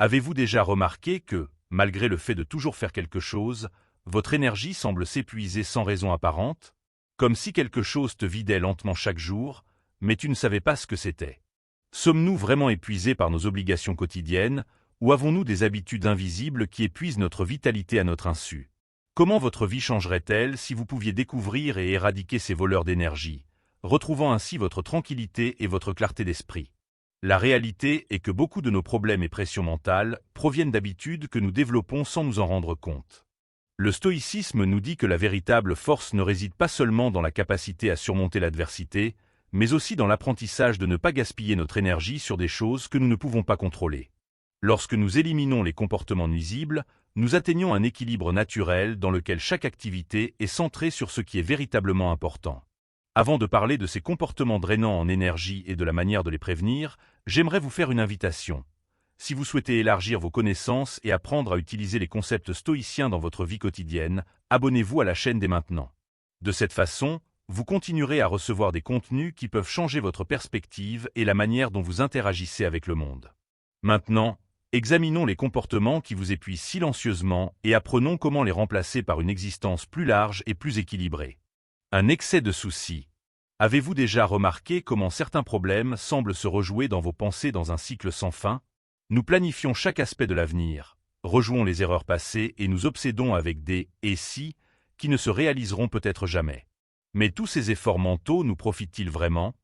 Avez-vous déjà remarqué que, malgré le fait de toujours faire quelque chose, votre énergie semble s'épuiser sans raison apparente? Comme si quelque chose te vidait lentement chaque jour, mais tu ne savais pas ce que c'était. Sommes-nous vraiment épuisés par nos obligations quotidiennes, ou avons-nous des habitudes invisibles qui épuisent notre vitalité à notre insu? Comment votre vie changerait-elle si vous pouviez découvrir et éradiquer ces voleurs d'énergie, retrouvant ainsi votre tranquillité et votre clarté d'esprit? La réalité est que beaucoup de nos problèmes et pressions mentales proviennent d'habitudes que nous développons sans nous en rendre compte. Le stoïcisme nous dit que la véritable force ne réside pas seulement dans la capacité à surmonter l'adversité, mais aussi dans l'apprentissage de ne pas gaspiller notre énergie sur des choses que nous ne pouvons pas contrôler. Lorsque nous éliminons les comportements nuisibles, nous atteignons un équilibre naturel dans lequel chaque activité est centrée sur ce qui est véritablement important. Avant de parler de ces comportements drainants en énergie et de la manière de les prévenir, j'aimerais vous faire une invitation. Si vous souhaitez élargir vos connaissances et apprendre à utiliser les concepts stoïciens dans votre vie quotidienne, abonnez-vous à la chaîne dès maintenant. De cette façon, vous continuerez à recevoir des contenus qui peuvent changer votre perspective et la manière dont vous interagissez avec le monde. Maintenant, examinons les comportements qui vous épuisent silencieusement et apprenons comment les remplacer par une existence plus large et plus équilibrée. Un excès de soucis. Avez-vous déjà remarqué comment certains problèmes semblent se rejouer dans vos pensées dans un cycle sans fin? Nous planifions chaque aspect de l'avenir, rejouons les erreurs passées et nous obsédons avec des « et si » qui ne se réaliseront peut-être jamais. Mais tous ces efforts mentaux nous profitent-ils vraiment?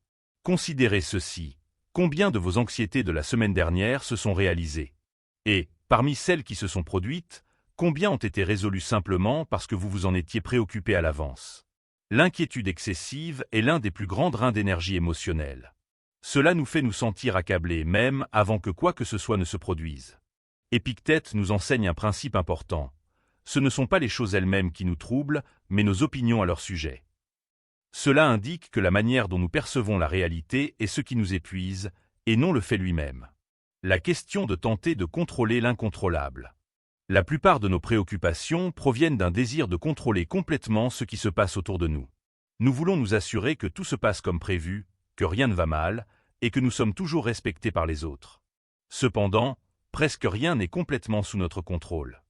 Considérez ceci. Combien de vos anxiétés de la semaine dernière se sont réalisées? Et, parmi celles qui se sont produites, combien ont été résolues simplement parce que vous vous en étiez préoccupé à l'avance? L'inquiétude excessive est l'un des plus grands drains d'énergie émotionnelle. Cela nous fait nous sentir accablés même avant que quoi que ce soit ne se produise. Épictète nous enseigne un principe important. Ce ne sont pas les choses elles-mêmes qui nous troublent, mais nos opinions à leur sujet. Cela indique que la manière dont nous percevons la réalité est ce qui nous épuise, et non le fait lui-même. La question de tenter de contrôler l'incontrôlable. La plupart de nos préoccupations proviennent d'un désir de contrôler complètement ce qui se passe autour de nous. Nous voulons nous assurer que tout se passe comme prévu, que rien ne va mal, et que nous sommes toujours respectés par les autres. Cependant, presque rien n'est complètement sous notre contrôle.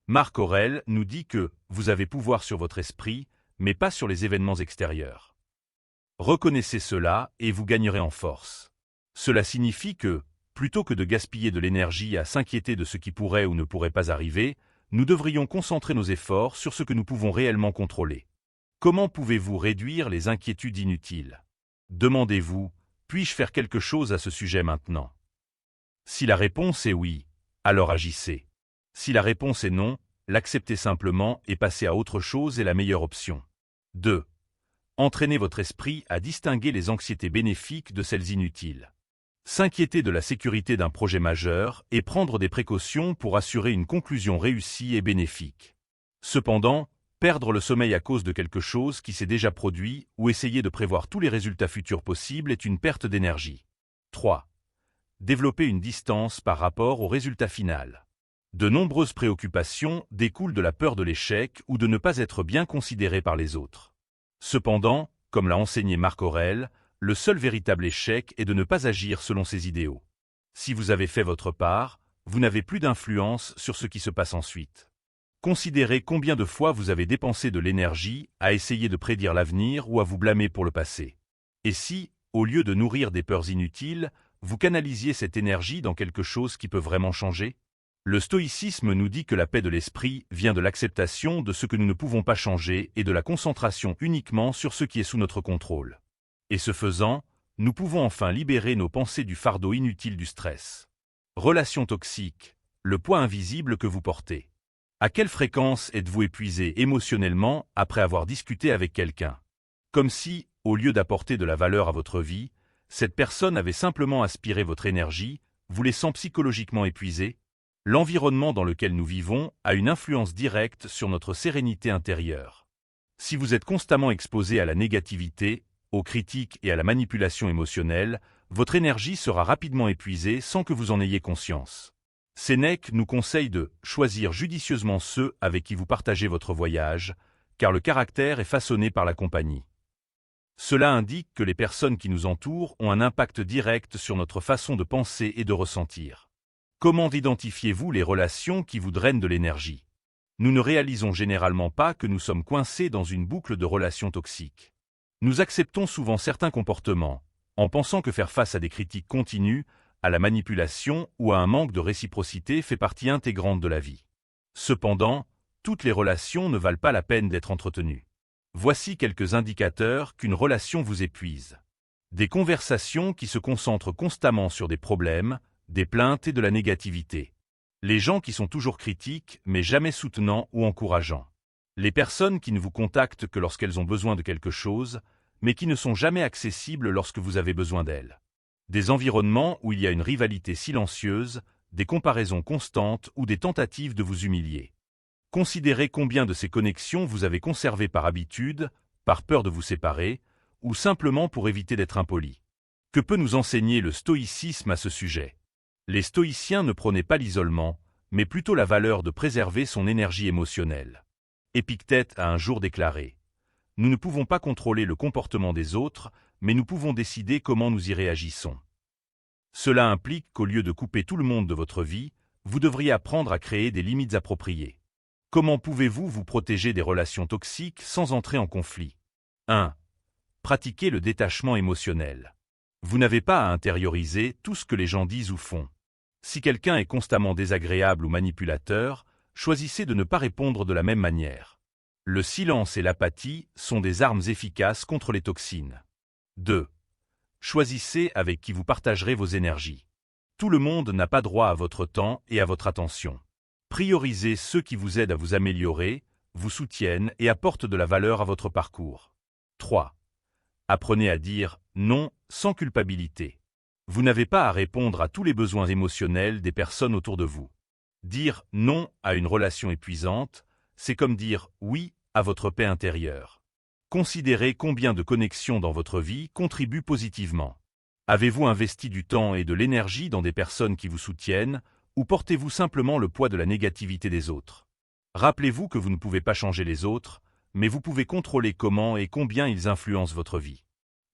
Marc Aurèle nous dit que « vous avez pouvoir sur votre esprit, mais pas sur les événements extérieurs ». Reconnaissez cela et vous gagnerez en force. Cela signifie que, plutôt que de gaspiller de l'énergie à s'inquiéter de ce qui pourrait ou ne pourrait pas arriver, nous devrions concentrer nos efforts sur ce que nous pouvons réellement contrôler. Comment pouvez-vous réduire les inquiétudes inutiles? Demandez-vous, puis-je faire quelque chose à ce sujet maintenant? Si la réponse est oui, alors agissez. Si la réponse est non, l'accepter simplement et passer à autre chose est la meilleure option. 2. Entraînez votre esprit à distinguer les anxiétés bénéfiques de celles inutiles. S'inquiéter de la sécurité d'un projet majeur et prendre des précautions pour assurer une conclusion réussie et bénéfique. Cependant, perdre le sommeil à cause de quelque chose qui s'est déjà produit ou essayer de prévoir tous les résultats futurs possibles est une perte d'énergie. 3. Développer une distance par rapport au résultat final. De nombreuses préoccupations découlent de la peur de l'échec ou de ne pas être bien considéré par les autres. Cependant, comme l'a enseigné Marc Aurèle, le seul véritable échec est de ne pas agir selon ses idéaux. Si vous avez fait votre part, vous n'avez plus d'influence sur ce qui se passe ensuite. Considérez combien de fois vous avez dépensé de l'énergie à essayer de prédire l'avenir ou à vous blâmer pour le passé. Et si, au lieu de nourrir des peurs inutiles, vous canalisiez cette énergie dans quelque chose qui peut vraiment changer? Le stoïcisme nous dit que la paix de l'esprit vient de l'acceptation de ce que nous ne pouvons pas changer et de la concentration uniquement sur ce qui est sous notre contrôle. Et ce faisant, nous pouvons enfin libérer nos pensées du fardeau inutile du stress. Relations toxiques, le poids invisible que vous portez. À quelle fréquence êtes-vous épuisé émotionnellement après avoir discuté avec quelqu'un? Comme si, au lieu d'apporter de la valeur à votre vie, cette personne avait simplement aspiré votre énergie, vous laissant psychologiquement épuisé? L'environnement dans lequel nous vivons a une influence directe sur notre sérénité intérieure. Si vous êtes constamment exposé à la négativité, aux critiques et à la manipulation émotionnelle, votre énergie sera rapidement épuisée sans que vous en ayez conscience. Sénèque nous conseille de choisir judicieusement ceux avec qui vous partagez votre voyage, car le caractère est façonné par la compagnie. Cela indique que les personnes qui nous entourent ont un impact direct sur notre façon de penser et de ressentir. Comment identifiez-vous les relations qui vous drainent de l'énergie? Nous ne réalisons généralement pas que nous sommes coincés dans une boucle de relations toxiques. Nous acceptons souvent certains comportements, en pensant que faire face à des critiques continues, à la manipulation ou à un manque de réciprocité fait partie intégrante de la vie. Cependant, toutes les relations ne valent pas la peine d'être entretenues. Voici quelques indicateurs qu'une relation vous épuise. Des conversations qui se concentrent constamment sur des problèmes, des plaintes et de la négativité. Les gens qui sont toujours critiques, mais jamais soutenants ou encourageants. Les personnes qui ne vous contactent que lorsqu'elles ont besoin de quelque chose, mais qui ne sont jamais accessibles lorsque vous avez besoin d'elles. Des environnements où il y a une rivalité silencieuse, des comparaisons constantes ou des tentatives de vous humilier. Considérez combien de ces connexions vous avez conservées par habitude, par peur de vous séparer, ou simplement pour éviter d'être impoli. Que peut nous enseigner le stoïcisme à ce sujet? Les stoïciens ne prônaient pas l'isolement, mais plutôt la valeur de préserver son énergie émotionnelle. Épictète a un jour déclaré: « Nous ne pouvons pas contrôler le comportement des autres, mais nous pouvons décider comment nous y réagissons. » Cela implique qu'au lieu de couper tout le monde de votre vie, vous devriez apprendre à créer des limites appropriées. Comment pouvez-vous vous protéger des relations toxiques sans entrer en conflit? 1. Pratiquez le détachement émotionnel. Vous n'avez pas à intérioriser tout ce que les gens disent ou font. Si quelqu'un est constamment désagréable ou manipulateur, choisissez de ne pas répondre de la même manière. Le silence et l'apathie sont des armes efficaces contre les toxines. 2. Choisissez avec qui vous partagerez vos énergies. Tout le monde n'a pas droit à votre temps et à votre attention. Priorisez ceux qui vous aident à vous améliorer, vous soutiennent et apportent de la valeur à votre parcours. 3. Apprenez à dire « non » sans culpabilité. Vous n'avez pas à répondre à tous les besoins émotionnels des personnes autour de vous. Dire « non » à une relation épuisante, c'est comme dire « oui » à votre paix intérieure. Considérez combien de connexions dans votre vie contribuent positivement. Avez-vous investi du temps et de l'énergie dans des personnes qui vous soutiennent, ou portez-vous simplement le poids de la négativité des autres? Rappelez-vous que vous ne pouvez pas changer les autres, mais vous pouvez contrôler comment et combien ils influencent votre vie.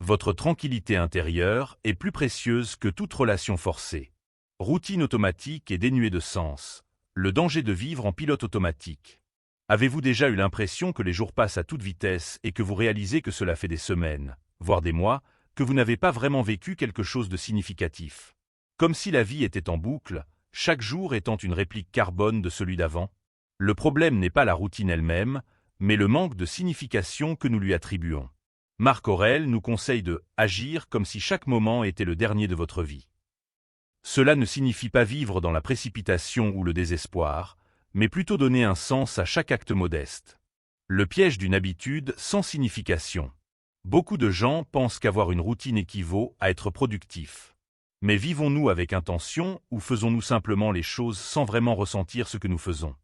Votre tranquillité intérieure est plus précieuse que toute relation forcée. Routine automatique et dénuée de sens. Le danger de vivre en pilote automatique. Avez-vous déjà eu l'impression que les jours passent à toute vitesse et que vous réalisez que cela fait des semaines, voire des mois, que vous n'avez pas vraiment vécu quelque chose de significatif? Comme si la vie était en boucle, chaque jour étant une réplique carbone de celui d'avant? Le problème n'est pas la routine elle-même, mais le manque de signification que nous lui attribuons. Marc Aurèle nous conseille de « agir comme si chaque moment était le dernier de votre vie ». Cela ne signifie pas vivre dans la précipitation ou le désespoir, mais plutôt donner un sens à chaque acte modeste. Le piège d'une habitude sans signification. Beaucoup de gens pensent qu'avoir une routine équivaut à être productif. Mais vivons-nous avec intention ou faisons-nous simplement les choses sans vraiment ressentir ce que nous faisons?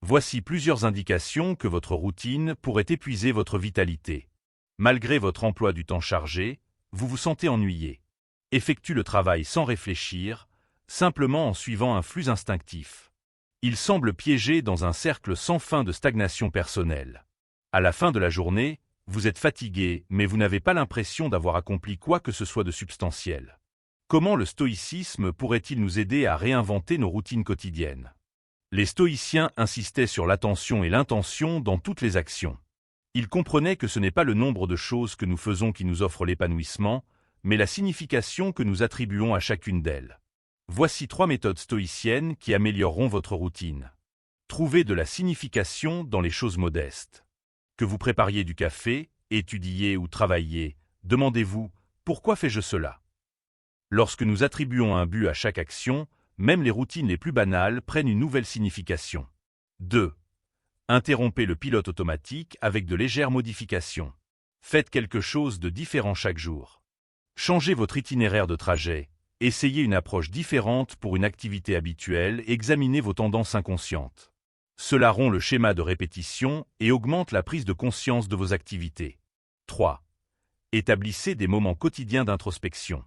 Voici plusieurs indications que votre routine pourrait épuiser votre vitalité. Malgré votre emploi du temps chargé, vous vous sentez ennuyé. Effectue le travail sans réfléchir, simplement en suivant un flux instinctif. Il semble piégé dans un cercle sans fin de stagnation personnelle. À la fin de la journée, vous êtes fatigué, mais vous n'avez pas l'impression d'avoir accompli quoi que ce soit de substantiel. Comment le stoïcisme pourrait-il nous aider à réinventer nos routines quotidiennes? Les stoïciens insistaient sur l'attention et l'intention dans toutes les actions. Ils comprenaient que ce n'est pas le nombre de choses que nous faisons qui nous offre l'épanouissement, mais la signification que nous attribuons à chacune d'elles. Voici 3 méthodes stoïciennes qui amélioreront votre routine. Trouvez de la signification dans les choses modestes. Que vous prépariez du café, étudiez ou travailliez, demandez-vous « Pourquoi fais-je cela ?» Lorsque nous attribuons un but à chaque action, même les routines les plus banales prennent une nouvelle signification. 2. Interrompez le pilote automatique avec de légères modifications. Faites quelque chose de différent chaque jour. Changez votre itinéraire de trajet, essayez une approche différente pour une activité habituelle et examinez vos tendances inconscientes. Cela rompt le schéma de répétition et augmente la prise de conscience de vos activités. 3. Établissez des moments quotidiens d'introspection.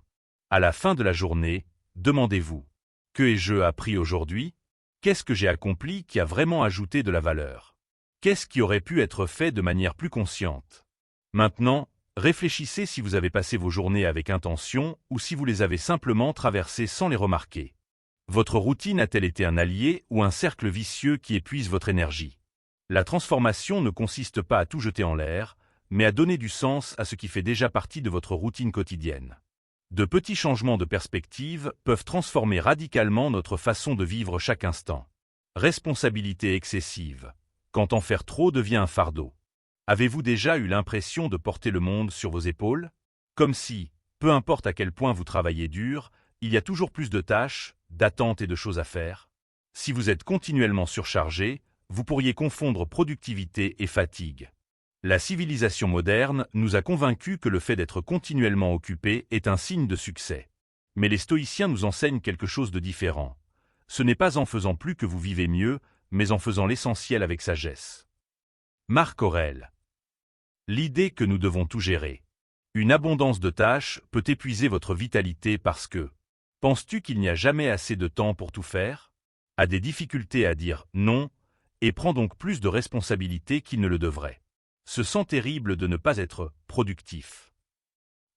À la fin de la journée, demandez-vous « Que ai-je appris aujourd'hui ? Qu'est-ce que j'ai accompli qui a vraiment ajouté de la valeur ? Qu'est-ce qui aurait pu être fait de manière plus consciente ? Maintenant, réfléchissez si vous avez passé vos journées avec intention ou si vous les avez simplement traversées sans les remarquer. Votre routine a-t-elle été un allié ou un cercle vicieux qui épuise votre énergie? La transformation ne consiste pas à tout jeter en l'air, mais à donner du sens à ce qui fait déjà partie de votre routine quotidienne. De petits changements de perspective peuvent transformer radicalement notre façon de vivre chaque instant. Responsabilité excessive. Quand en faire trop devient un fardeau. Avez-vous déjà eu l'impression de porter le monde sur vos épaules? Comme si, peu importe à quel point vous travaillez dur, il y a toujours plus de tâches, d'attentes et de choses à faire. Si vous êtes continuellement surchargé, vous pourriez confondre productivité et fatigue. La civilisation moderne nous a convaincus que le fait d'être continuellement occupé est un signe de succès. Mais les stoïciens nous enseignent quelque chose de différent. Ce n'est pas en faisant plus que vous vivez mieux, mais en faisant l'essentiel avec sagesse. Marc Aurèle. L'idée que nous devons tout gérer. Une abondance de tâches peut épuiser votre vitalité parce que penses-tu qu'il n'y a jamais assez de temps pour tout faire? A des difficultés à dire non, et prend donc plus de responsabilités qu'il ne le devrait. Se sent terrible de ne pas être productif.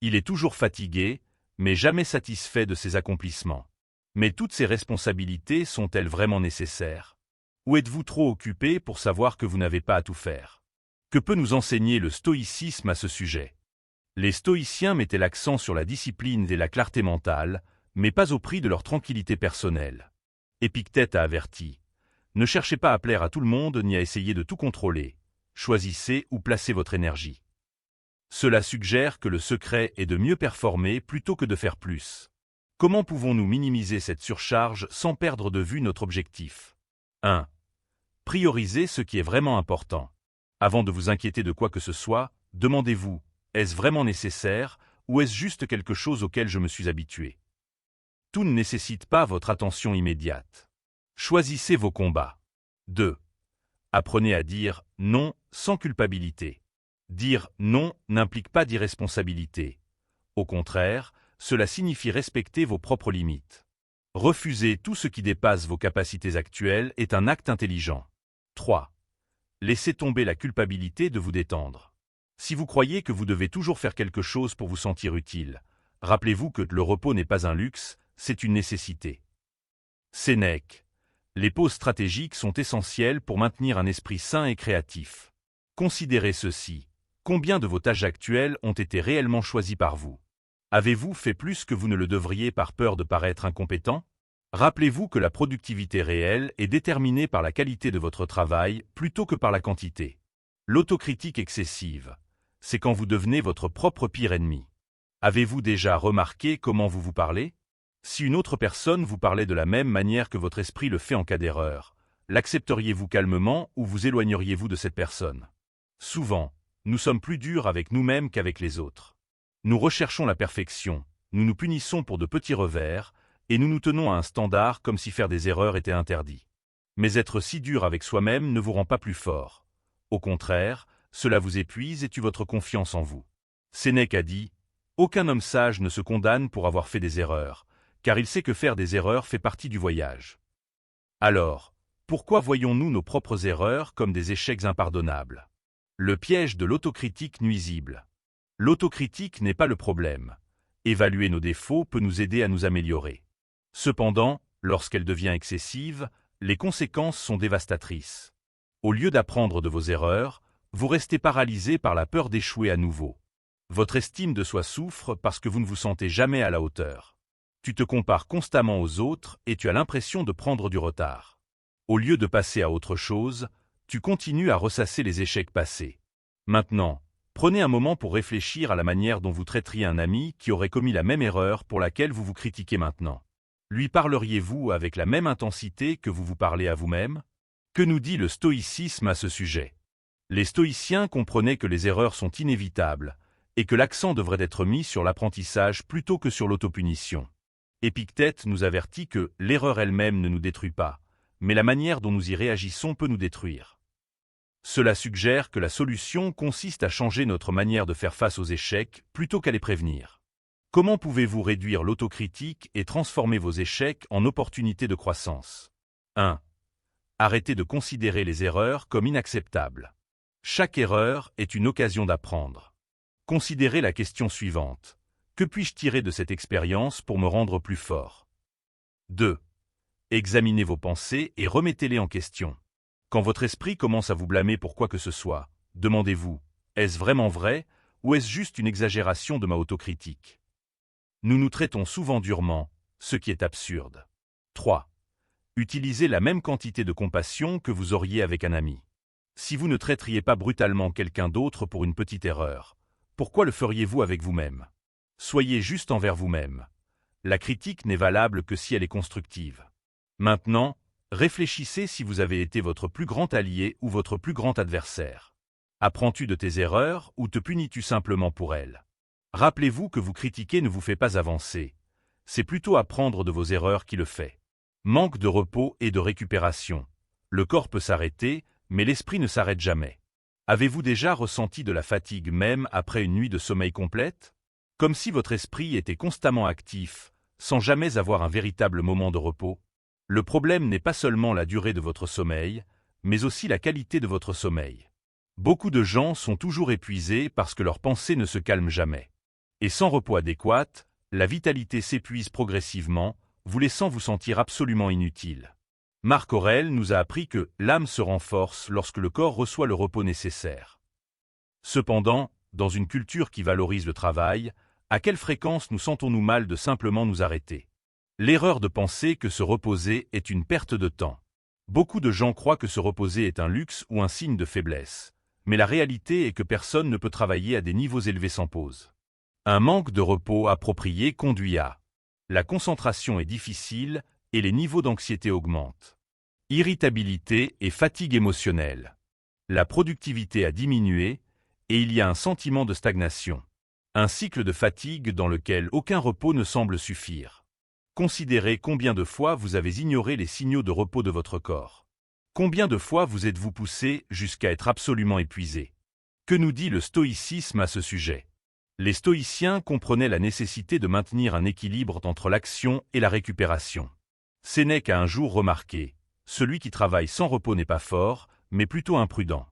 Il est toujours fatigué, mais jamais satisfait de ses accomplissements. Mais toutes ces responsabilités sont-elles vraiment nécessaires? Ou êtes-vous trop occupé pour savoir que vous n'avez pas à tout faire? Que peut nous enseigner le stoïcisme à ce sujet? Les stoïciens mettaient l'accent sur la discipline et la clarté mentale, mais pas au prix de leur tranquillité personnelle. Épictète a averti. Ne cherchez pas à plaire à tout le monde ni à essayer de tout contrôler. Choisissez où placer votre énergie. Cela suggère que le secret est de mieux performer plutôt que de faire plus. Comment pouvons-nous minimiser cette surcharge sans perdre de vue notre objectif? 1. Priorisez ce qui est vraiment important. Avant de vous inquiéter de quoi que ce soit, demandez-vous, est-ce vraiment nécessaire ou est-ce juste quelque chose auquel je me suis habitué? Tout ne nécessite pas votre attention immédiate. Choisissez vos combats. 2. Apprenez à dire non sans culpabilité. Dire non n'implique pas d'irresponsabilité. Au contraire, cela signifie respecter vos propres limites. Refuser tout ce qui dépasse vos capacités actuelles est un acte intelligent. 3. Laissez tomber la culpabilité de vous détendre. Si vous croyez que vous devez toujours faire quelque chose pour vous sentir utile, rappelez-vous que le repos n'est pas un luxe, c'est une nécessité. Sénèque. Les pauses stratégiques sont essentielles pour maintenir un esprit sain et créatif. Considérez ceci. Combien de vos tâches actuelles ont été réellement choisies par vous? Avez-vous fait plus que vous ne le devriez par peur de paraître incompétent? Rappelez-vous que la productivité réelle est déterminée par la qualité de votre travail plutôt que par la quantité. L'autocritique excessive, c'est quand vous devenez votre propre pire ennemi. Avez-vous déjà remarqué comment vous vous parlez? Si une autre personne vous parlait de la même manière que votre esprit le fait en cas d'erreur, l'accepteriez-vous calmement ou vous éloigneriez-vous de cette personne? Souvent, nous sommes plus durs avec nous-mêmes qu'avec les autres. Nous recherchons la perfection, nous nous punissons pour de petits revers, et nous nous tenons à un standard comme si faire des erreurs était interdit. Mais être si dur avec soi-même ne vous rend pas plus fort. Au contraire, cela vous épuise et tue votre confiance en vous. Sénèque a dit « Aucun homme sage ne se condamne pour avoir fait des erreurs, car il sait que faire des erreurs fait partie du voyage. » Alors, pourquoi voyons-nous nos propres erreurs comme des échecs impardonnables? Le piège de l'autocritique nuisible. L'autocritique n'est pas le problème. Évaluer nos défauts peut nous aider à nous améliorer. Cependant, lorsqu'elle devient excessive, les conséquences sont dévastatrices. Au lieu d'apprendre de vos erreurs, vous restez paralysé par la peur d'échouer à nouveau. Votre estime de soi souffre parce que vous ne vous sentez jamais à la hauteur. Tu te compares constamment aux autres et tu as l'impression de prendre du retard. Au lieu de passer à autre chose, tu continues à ressasser les échecs passés. Maintenant, prenez un moment pour réfléchir à la manière dont vous traiteriez un ami qui aurait commis la même erreur pour laquelle vous vous critiquez maintenant. Lui parleriez-vous avec la même intensité que vous vous parlez à vous-même? Que nous dit le stoïcisme à ce sujet? Les stoïciens comprenaient que les erreurs sont inévitables et que l'accent devrait être mis sur l'apprentissage plutôt que sur l'autopunition. Épictète nous avertit que l'erreur elle-même ne nous détruit pas, mais la manière dont nous y réagissons peut nous détruire. Cela suggère que la solution consiste à changer notre manière de faire face aux échecs plutôt qu'à les prévenir. Comment pouvez-vous réduire l'autocritique et transformer vos échecs en opportunités de croissance? 1. Arrêtez de considérer les erreurs comme inacceptables. Chaque erreur est une occasion d'apprendre. Considérez la question suivante. Que puis-je tirer de cette expérience pour me rendre plus fort? 2. Examinez vos pensées et remettez-les en question. Quand votre esprit commence à vous blâmer pour quoi que ce soit, demandez-vous, est-ce vraiment vrai ou est-ce juste une exagération de ma autocritique? Nous nous traitons souvent durement, ce qui est absurde. 3. Utilisez la même quantité de compassion que vous auriez avec un ami. Si vous ne traiteriez pas brutalement quelqu'un d'autre pour une petite erreur, pourquoi le feriez-vous avec vous-même? Soyez juste envers vous-même. La critique n'est valable que si elle est constructive. Maintenant, réfléchissez si vous avez été votre plus grand allié ou votre plus grand adversaire. Apprends-tu de tes erreurs ou te punis-tu simplement pour elles? Rappelez-vous que vous critiquer ne vous fait pas avancer. C'est plutôt apprendre de vos erreurs qui le fait. Manque de repos et de récupération. Le corps peut s'arrêter, mais l'esprit ne s'arrête jamais. Avez-vous déjà ressenti de la fatigue même après une nuit de sommeil complète? Comme si votre esprit était constamment actif, sans jamais avoir un véritable moment de repos? Le problème n'est pas seulement la durée de votre sommeil, mais aussi la qualité de votre sommeil. Beaucoup de gens sont toujours épuisés parce que leurs pensées ne se calment jamais. Et sans repos adéquat, la vitalité s'épuise progressivement, vous laissant vous sentir absolument inutile. Marc Aurèle nous a appris que l'âme se renforce lorsque le corps reçoit le repos nécessaire. Cependant, dans une culture qui valorise le travail, à quelle fréquence nous sentons-nous mal de simplement nous arrêter? L'erreur de penser que se reposer est une perte de temps. Beaucoup de gens croient que se reposer est un luxe ou un signe de faiblesse, mais la réalité est que personne ne peut travailler à des niveaux élevés sans pause. Un manque de repos approprié conduit à la concentration est difficile et les niveaux d'anxiété augmentent. Irritabilité et fatigue émotionnelle. La productivité a diminué et il y a un sentiment de stagnation. Un cycle de fatigue dans lequel aucun repos ne semble suffire. Considérez combien de fois vous avez ignoré les signaux de repos de votre corps. Combien de fois vous êtes-vous poussé jusqu'à être absolument épuisé? Que nous dit le stoïcisme à ce sujet? Les stoïciens comprenaient la nécessité de maintenir un équilibre entre l'action et la récupération. Sénèque a un jour remarqué, celui qui travaille sans repos n'est pas fort, mais plutôt imprudent.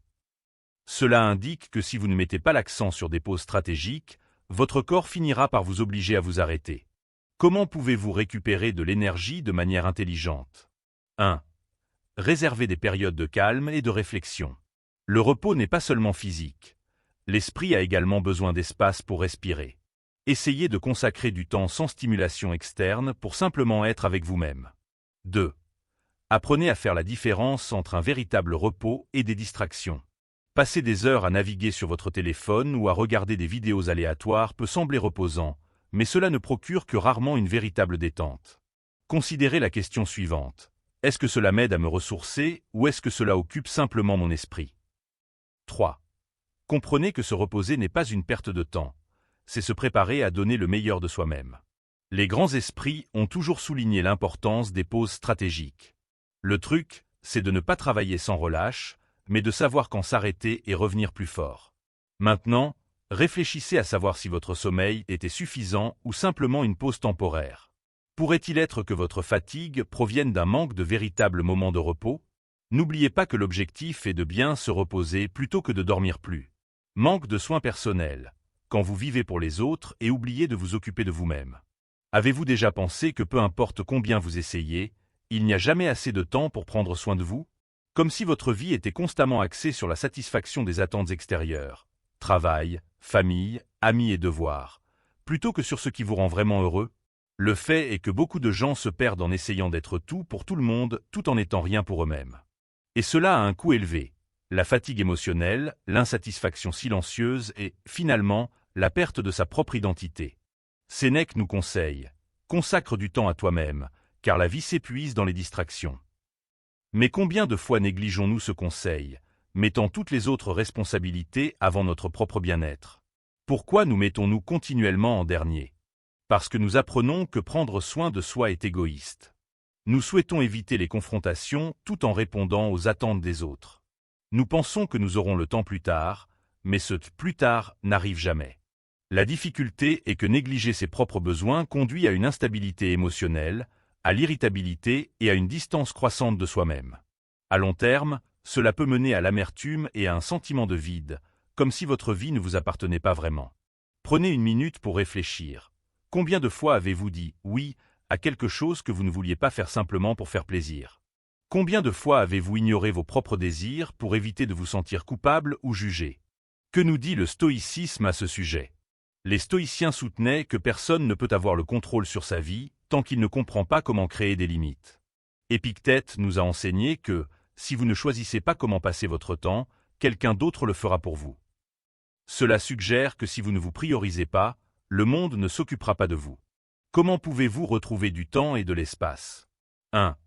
Cela indique que si vous ne mettez pas l'accent sur des pauses stratégiques, votre corps finira par vous obliger à vous arrêter. Comment pouvez-vous récupérer de l'énergie de manière intelligente? 1. Réservez des périodes de calme et de réflexion. Le repos n'est pas seulement physique. L'esprit a également besoin d'espace pour respirer. Essayez de consacrer du temps sans stimulation externe pour simplement être avec vous-même. 2. Apprenez à faire la différence entre un véritable repos et des distractions. Passer des heures à naviguer sur votre téléphone ou à regarder des vidéos aléatoires peut sembler reposant, mais cela ne procure que rarement une véritable détente. Considérez la question suivante. Est-ce que cela m'aide à me ressourcer ou est-ce que cela occupe simplement mon esprit? 3. Comprenez que se reposer n'est pas une perte de temps, c'est se préparer à donner le meilleur de soi-même. Les grands esprits ont toujours souligné l'importance des pauses stratégiques. Le truc, c'est de ne pas travailler sans relâche, mais de savoir quand s'arrêter et revenir plus fort. Maintenant, réfléchissez à savoir si votre sommeil était suffisant ou simplement une pause temporaire. Pourrait-il être que votre fatigue provienne d'un manque de véritables moments de repos? N'oubliez pas que l'objectif est de bien se reposer plutôt que de dormir plus. Manque de soins personnels, quand vous vivez pour les autres et oubliez de vous occuper de vous-même. Avez-vous déjà pensé que peu importe combien vous essayez, il n'y a jamais assez de temps pour prendre soin de vous? Comme si votre vie était constamment axée sur la satisfaction des attentes extérieures, travail, famille, amis et devoirs, plutôt que sur ce qui vous rend vraiment heureux? Le fait est que beaucoup de gens se perdent en essayant d'être tout pour tout le monde tout en n'étant rien pour eux-mêmes. Et cela a un coût élevé. La fatigue émotionnelle, l'insatisfaction silencieuse et, finalement, la perte de sa propre identité. Sénèque nous conseille, consacre du temps à toi-même, car la vie s'épuise dans les distractions. Mais combien de fois négligeons-nous ce conseil, mettant toutes les autres responsabilités avant notre propre bien-être? Pourquoi nous mettons-nous continuellement en dernier? Parce que nous apprenons que prendre soin de soi est égoïste. Nous souhaitons éviter les confrontations tout en répondant aux attentes des autres. Nous pensons que nous aurons le temps plus tard, mais ce plus tard n'arrive jamais. La difficulté est que négliger ses propres besoins conduit à une instabilité émotionnelle, à l'irritabilité et à une distance croissante de soi-même. À long terme, cela peut mener à l'amertume et à un sentiment de vide, comme si votre vie ne vous appartenait pas vraiment. Prenez une minute pour réfléchir. Combien de fois avez-vous dit « oui » à quelque chose que vous ne vouliez pas faire simplement pour faire plaisir? Combien de fois avez-vous ignoré vos propres désirs pour éviter de vous sentir coupable ou jugé? Que nous dit le stoïcisme à ce sujet? Les stoïciens soutenaient que personne ne peut avoir le contrôle sur sa vie tant qu'il ne comprend pas comment créer des limites. Épictète nous a enseigné que, si vous ne choisissez pas comment passer votre temps, quelqu'un d'autre le fera pour vous. Cela suggère que si vous ne vous priorisez pas, le monde ne s'occupera pas de vous. Comment pouvez-vous retrouver du temps et de l'espace? 1.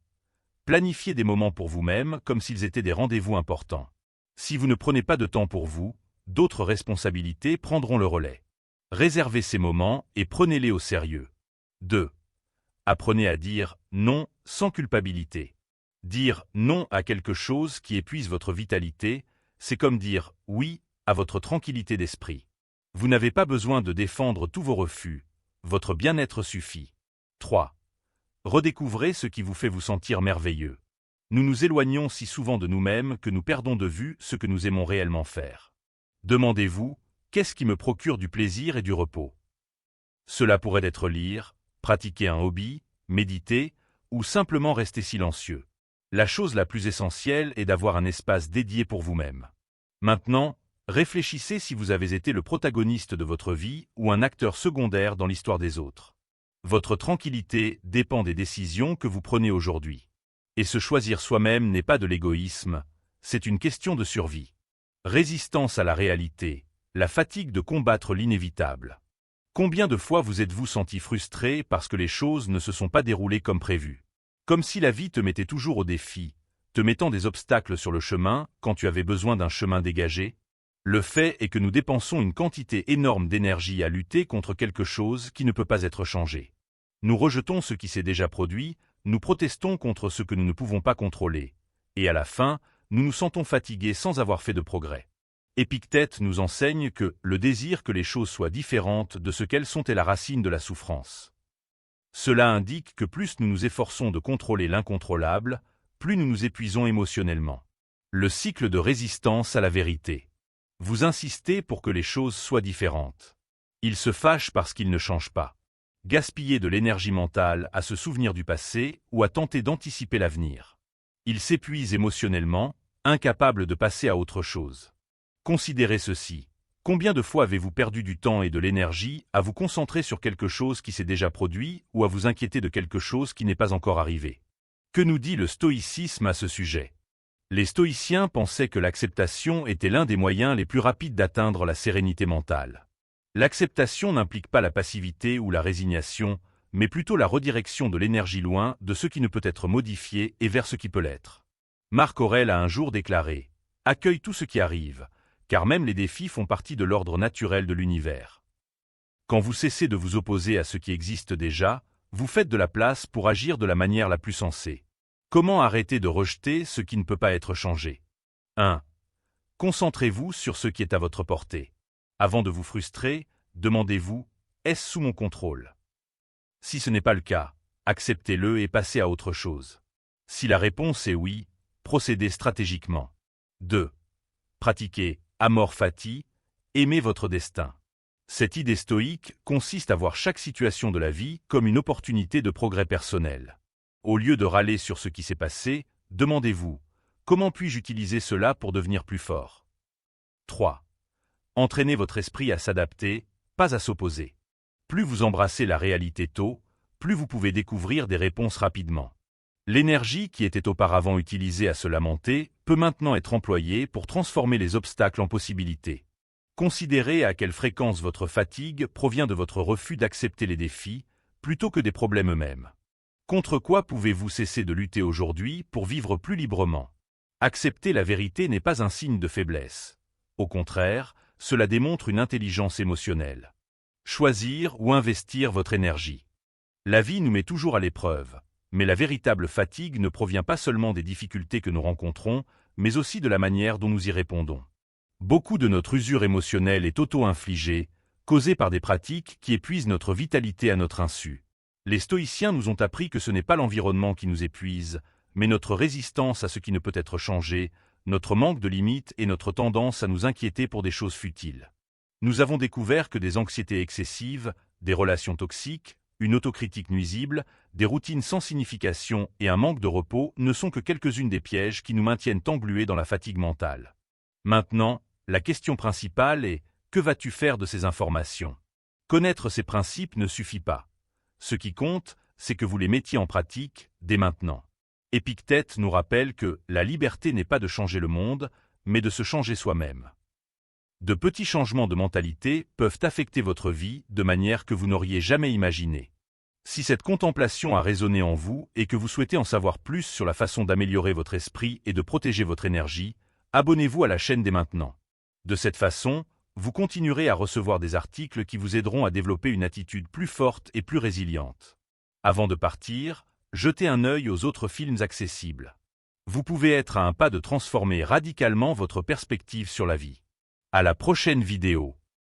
Planifiez des moments pour vous-même comme s'ils étaient des rendez-vous importants. Si vous ne prenez pas de temps pour vous, d'autres responsabilités prendront le relais. Réservez ces moments et prenez-les au sérieux. 2. Apprenez à dire non sans culpabilité. Dire non à quelque chose qui épuise votre vitalité, c'est comme dire oui à votre tranquillité d'esprit. Vous n'avez pas besoin de défendre tous vos refus, votre bien-être suffit. 3. Redécouvrez ce qui vous fait vous sentir merveilleux. Nous nous éloignons si souvent de nous-mêmes que nous perdons de vue ce que nous aimons réellement faire. Demandez-vous, qu'est-ce qui me procure du plaisir et du repos? Cela pourrait être lire, pratiquer un hobby, méditer, ou simplement rester silencieux. La chose la plus essentielle est d'avoir un espace dédié pour vous-même. Maintenant, réfléchissez si vous avez été le protagoniste de votre vie ou un acteur secondaire dans l'histoire des autres. Votre tranquillité dépend des décisions que vous prenez aujourd'hui. Et se choisir soi-même n'est pas de l'égoïsme, c'est une question de survie. Résistance à la réalité, la fatigue de combattre l'inévitable. Combien de fois vous êtes-vous senti frustré parce que les choses ne se sont pas déroulées comme prévu? Comme si la vie te mettait toujours au défi, te mettant des obstacles sur le chemin quand tu avais besoin d'un chemin dégagé? Le fait est que nous dépensons une quantité énorme d'énergie à lutter contre quelque chose qui ne peut pas être changé. Nous rejetons ce qui s'est déjà produit, nous protestons contre ce que nous ne pouvons pas contrôler, et à la fin, nous nous sentons fatigués sans avoir fait de progrès. Épictète nous enseigne que le désir que les choses soient différentes de ce qu'elles sont est la racine de la souffrance. Cela indique que plus nous nous efforçons de contrôler l'incontrôlable, plus nous nous épuisons émotionnellement. Le cycle de résistance à la vérité. Vous insistez pour que les choses soient différentes. Ils se fâchent parce qu'ils ne changent pas. Gaspillez de l'énergie mentale à se souvenir du passé ou à tenter d'anticiper l'avenir. Ils s'épuisent émotionnellement, incapables de passer à autre chose. Considérez ceci. Combien de fois avez-vous perdu du temps et de l'énergie à vous concentrer sur quelque chose qui s'est déjà produit ou à vous inquiéter de quelque chose qui n'est pas encore arrivé? Que nous dit le stoïcisme à ce sujet? Les stoïciens pensaient que l'acceptation était l'un des moyens les plus rapides d'atteindre la sérénité mentale. L'acceptation n'implique pas la passivité ou la résignation, mais plutôt la redirection de l'énergie loin de ce qui ne peut être modifié et vers ce qui peut l'être. Marc Aurèle a un jour déclaré « Accueille tout ce qui arrive, car même les défis font partie de l'ordre naturel de l'univers. » Quand vous cessez de vous opposer à ce qui existe déjà, vous faites de la place pour agir de la manière la plus sensée. Comment arrêter de rejeter ce qui ne peut pas être changé? 1. Concentrez-vous sur ce qui est à votre portée. Avant de vous frustrer, demandez-vous « Est-ce sous mon contrôle ?» Si ce n'est pas le cas, acceptez-le et passez à autre chose. Si la réponse est oui, procédez stratégiquement. 2. Pratiquez amor fati, aimez votre destin. Cette idée stoïque consiste à voir chaque situation de la vie comme une opportunité de progrès personnel. Au lieu de râler sur ce qui s'est passé, demandez-vous « Comment puis-je utiliser cela pour devenir plus fort ?» 3. Entraînez votre esprit à s'adapter, pas à s'opposer. Plus vous embrassez la réalité tôt, plus vous pouvez découvrir des réponses rapidement. L'énergie qui était auparavant utilisée à se lamenter peut maintenant être employée pour transformer les obstacles en possibilités. Considérez à quelle fréquence votre fatigue provient de votre refus d'accepter les défis, plutôt que des problèmes eux-mêmes. Contre quoi pouvez-vous cesser de lutter aujourd'hui pour vivre plus librement? Accepter la vérité n'est pas un signe de faiblesse. Au contraire, cela démontre une intelligence émotionnelle. Choisir ou investir votre énergie. La vie nous met toujours à l'épreuve, mais la véritable fatigue ne provient pas seulement des difficultés que nous rencontrons, mais aussi de la manière dont nous y répondons. Beaucoup de notre usure émotionnelle est auto-infligée, causée par des pratiques qui épuisent notre vitalité à notre insu. Les stoïciens nous ont appris que ce n'est pas l'environnement qui nous épuise, mais notre résistance à ce qui ne peut être changé, notre manque de limites et notre tendance à nous inquiéter pour des choses futiles. Nous avons découvert que des anxiétés excessives, des relations toxiques une autocritique nuisible, des routines sans signification et un manque de repos ne sont que quelques-unes des pièges qui nous maintiennent englués dans la fatigue mentale. Maintenant, la question principale est « que vas-tu faire de ces informations ?» Connaître ces principes ne suffit pas. Ce qui compte, c'est que vous les mettiez en pratique dès maintenant. Épictète nous rappelle que la liberté n'est pas de changer le monde, mais de se changer soi-même. De petits changements de mentalité peuvent affecter votre vie de manière que vous n'auriez jamais imaginée. Si cette contemplation a résonné en vous et que vous souhaitez en savoir plus sur la façon d'améliorer votre esprit et de protéger votre énergie, abonnez-vous à la chaîne dès maintenant. De cette façon, vous continuerez à recevoir des articles qui vous aideront à développer une attitude plus forte et plus résiliente. Avant de partir, jetez un œil aux autres films accessibles. Vous pouvez être à un pas de transformer radicalement votre perspective sur la vie. À la prochaine vidéo.